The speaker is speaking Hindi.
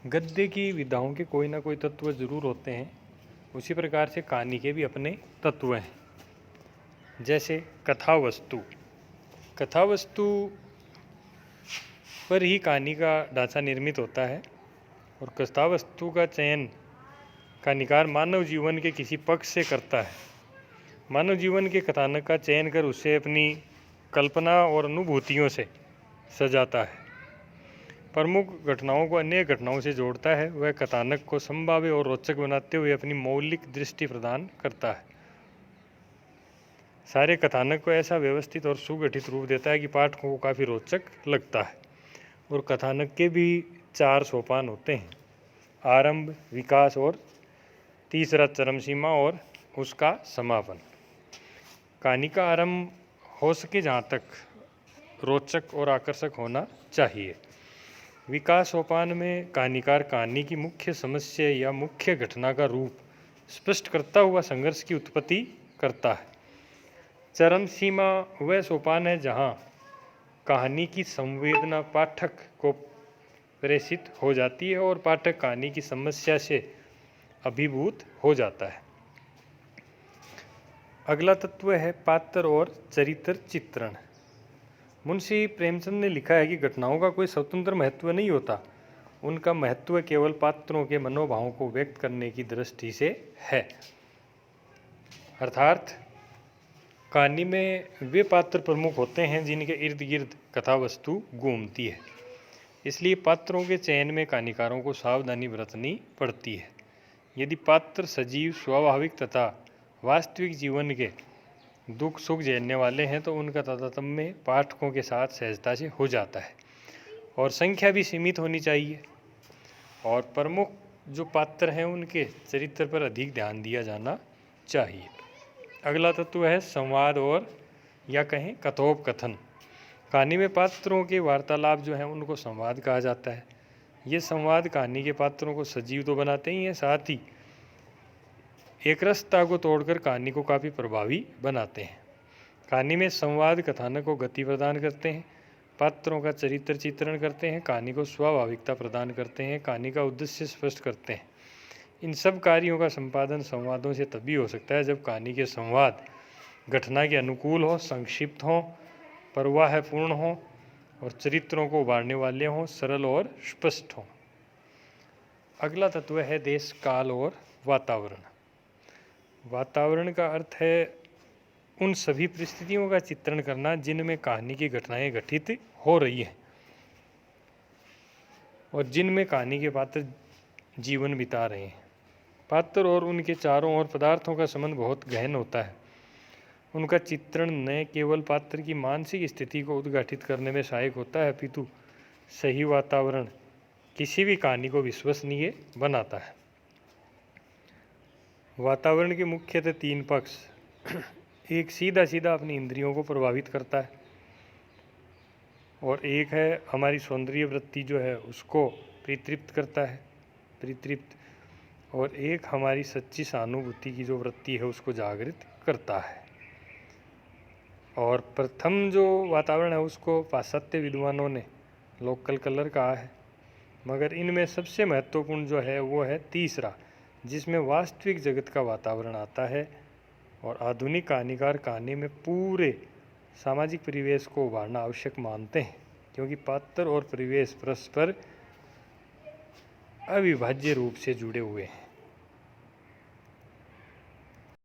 गद्य की विधाओं के कोई ना कोई तत्व जरूर होते हैं। उसी प्रकार से कहानी के भी अपने तत्व हैं। जैसे कथा वस्तु पर ही कहानी का ढांचा निर्मित होता है और कथा वस्तु का चयन कहानीकार मानव जीवन के किसी पक्ष से करता है। मानव जीवन के कथानक का चयन कर उसे अपनी कल्पना और अनुभूतियों से सजाता है। प्रमुख घटनाओं को अन्य घटनाओं से जोड़ता है। वह कथानक को संभाव्य और रोचक बनाते हुए अपनी मौलिक दृष्टि प्रदान करता है। सारे कथानक को ऐसा व्यवस्थित और सुगठित रूप देता है कि पाठकों को काफ़ी रोचक लगता है। और कथानक के भी 4 सोपान होते हैं: आरंभ, विकास और तीसरा चरम सीमा और उसका समापन। कहानी का आरंभ हो सके जहाँ तक रोचक और आकर्षक होना चाहिए। विकास सोपान में कहानीकार कहानी की मुख्य समस्या या मुख्य घटना का रूप स्पष्ट करता हुआ संघर्ष की उत्पत्ति करता है। चरम सीमा वह सोपान है जहाँ कहानी की संवेदना पाठक को प्रेषित हो जाती है और पाठक कहानी की समस्या से अभिभूत हो जाता है। अगला तत्व है पात्र और चरित्र चित्रण। मुंशी प्रेमचंद ने लिखा है कि घटनाओं का कोई स्वतंत्र महत्व नहीं होता, उनका महत्व केवल पात्रों के मनोभावों को व्यक्त करने की दृष्टि से है। अर्थात कहानी में वे पात्र प्रमुख होते हैं जिनके इर्द गिर्द कथा वस्तु घूमती है। इसलिए पात्रों के चयन में कहानीकारों को सावधानी बरतनी पड़ती है। यदि पात्र सजीव, स्वाभाविक तथा वास्तविक जीवन के दुख सुख झेलने वाले हैं तो उनका तारतम्य पाठकों के साथ सहजता से हो जाता है और संख्या भी सीमित होनी चाहिए। और प्रमुख जो पात्र हैं उनके चरित्र पर अधिक ध्यान दिया जाना चाहिए। अगला तत्व है संवाद और या कहें कथोपकथन। कहानी में पात्रों के वार्तालाप जो हैं उनको संवाद कहा जाता है। ये संवाद कहानी के पात्रों को सजीव तो बनाते ही हैं, साथ ही एकरसता को तोड़कर कहानी को काफ़ी प्रभावी बनाते हैं। कहानी में संवाद कथानक को गति प्रदान करते हैं, पात्रों का चरित्र चित्रण करते हैं, कहानी को स्वाभाविकता प्रदान करते हैं, कहानी का उद्देश्य स्पष्ट करते हैं। इन सब कार्यों का संपादन संवादों से तभी हो सकता है जब कहानी के संवाद घटना के अनुकूल हो, संक्षिप्त हो, प्रवाहपूर्ण हो और चरित्रों को उभारने वाले हों, सरल और स्पष्ट हों। अगला तत्व है देश, काल और वातावरण। वातावरण का अर्थ है उन सभी परिस्थितियों का चित्रण करना जिनमें कहानी की घटनाएं घटित हो रही हैं और जिनमें कहानी के पात्र जीवन बिता रहे हैं। पात्र और उनके चारों ओर पदार्थों का संबंध बहुत गहन होता है। उनका चित्रण न केवल पात्र की मानसिक स्थिति को उद्घाटित करने में सहायक होता है, अपितु सही वातावरण किसी भी कहानी को विश्वसनीय बनाता है। वातावरण के मुख्यतः 3 पक्ष। एक सीधा सीधा अपनी इंद्रियों को प्रभावित करता है और एक है हमारी सौंदर्य वृत्ति जो है उसको परितृप्त करता है, और एक हमारी सच्ची सहानुभूति की जो वृत्ति है उसको जागृत करता है। और प्रथम जो वातावरण है उसको पाश्चात्य विद्वानों ने लोकल कलर कहा है, मगर इनमें सबसे महत्वपूर्ण जो है वो है तीसरा, जिसमें वास्तविक जगत का वातावरण आता है। और आधुनिक कहानीकार कहानी में पूरे सामाजिक परिवेश को उभारना आवश्यक मानते हैं, क्योंकि पात्र और परिवेश परस्पर अविभाज्य रूप से जुड़े हुए हैं।